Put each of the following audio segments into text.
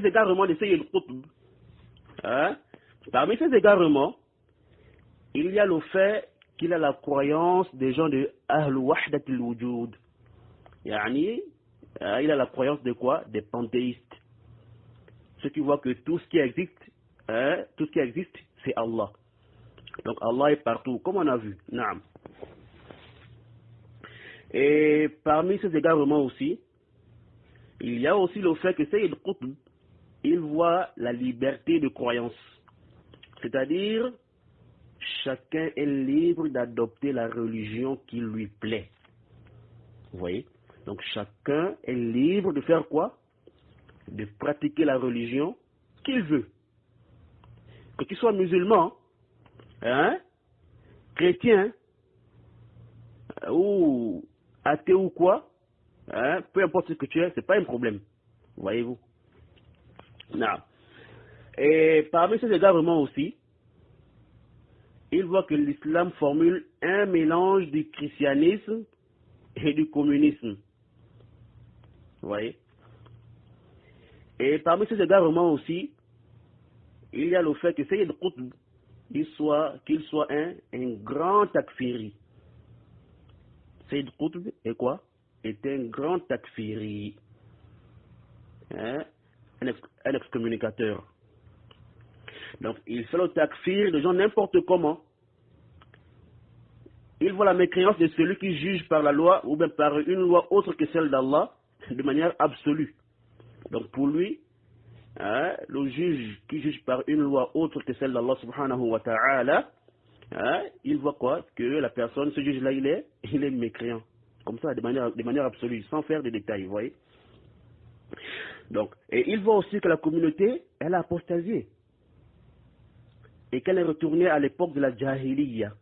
ces égarements de Sayyid Qutb, parmi ces égarements, il y a le fait qu'il a la croyance des gens de Ahl Wahdat al-Wujud. Yani, il a la croyance de quoi? Des panthéistes. Ceux qui voient que tout ce qui existe, c'est Allah. Donc Allah est partout, comme on a vu. Naam. Et parmi ces égarements aussi, il y a aussi le fait que Sayyid Qutb, il voit la liberté de croyance. C'est-à-dire, chacun est libre d'adopter la religion qui lui plaît. Vous voyez? Donc chacun est libre de faire quoi? De pratiquer la religion qu'il veut. Que tu sois musulman, chrétien, ou athée ou quoi, peu importe ce que tu es, c'est pas un problème. Voyez-vous? Non. Et parmi ces égarements aussi, il voit que l'islam formule un mélange du christianisme et du communisme. Vous voyez? Et parmi ces égarements aussi, il y a le fait que Sayyid Qutb, qu'il soit un grand takfiri. Sayyid Qutb est quoi? Est un grand takfiri. Un excommunicateur. Donc, il fait le takfir de gens n'importe comment. Il voit la mécréance de celui qui juge par la loi ou bien par une loi autre que celle d'Allah de manière absolue. Donc, pour lui, le juge qui juge par une loi autre que celle d'Allah subhanahu wa ta'ala, il voit quoi? Que la personne, ce juge-là, il est mécréant. Comme ça, de manière absolue, sans faire de détails, vous voyez? Donc, et il voit aussi que la communauté, elle a apostasié. Et qu'elle est retournée à l'époque de la Jahiliya.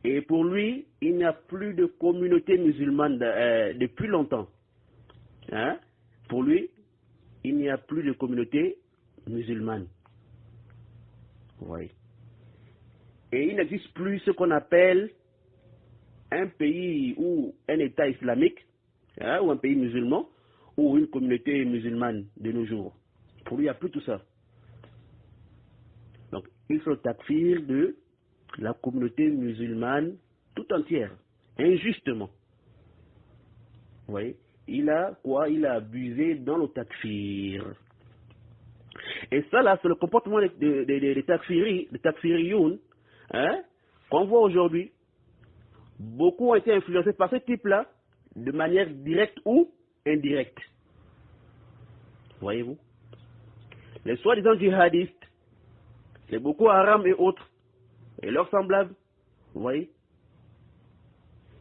Et pour lui, il n'y a plus de communauté musulmane depuis longtemps. Pour lui, il n'y a plus de communauté musulmane. Oui. Et il n'existe plus ce qu'on appelle un pays ou un État islamique, ou un pays musulman, ou une communauté musulmane de nos jours. Pour lui, il n'y a plus tout ça. Donc, il faut le takfir de la communauté musulmane tout entière, injustement. Vous voyez? Il a quoi? Il a abusé dans le takfir. Et ça, là, c'est le comportement des takfiriyoun, qu'on voit aujourd'hui. Beaucoup ont été influencés par ce type-là, de manière directe ou indirecte. Voyez-vous? Les soi-disant djihadistes, les Boko Haram et autres, et leurs semblables, vous voyez?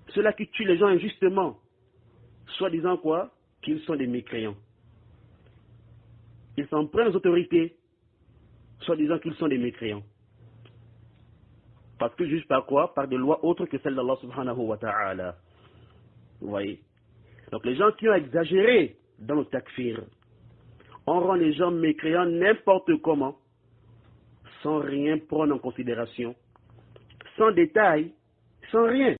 Ceux-là qui tuent les gens injustement, soi-disant quoi? Qu'ils sont des mécréants. Ils s'en prennent aux autorités, soi-disant qu'ils sont des mécréants. Parce que juste par quoi? Par des lois autres que celles d'Allah subhanahu wa ta'ala. Vous voyez? Donc les gens qui ont exagéré dans le takfir, on rend les gens mécréants n'importe comment, sans rien prendre en considération, sans détail, sans rien.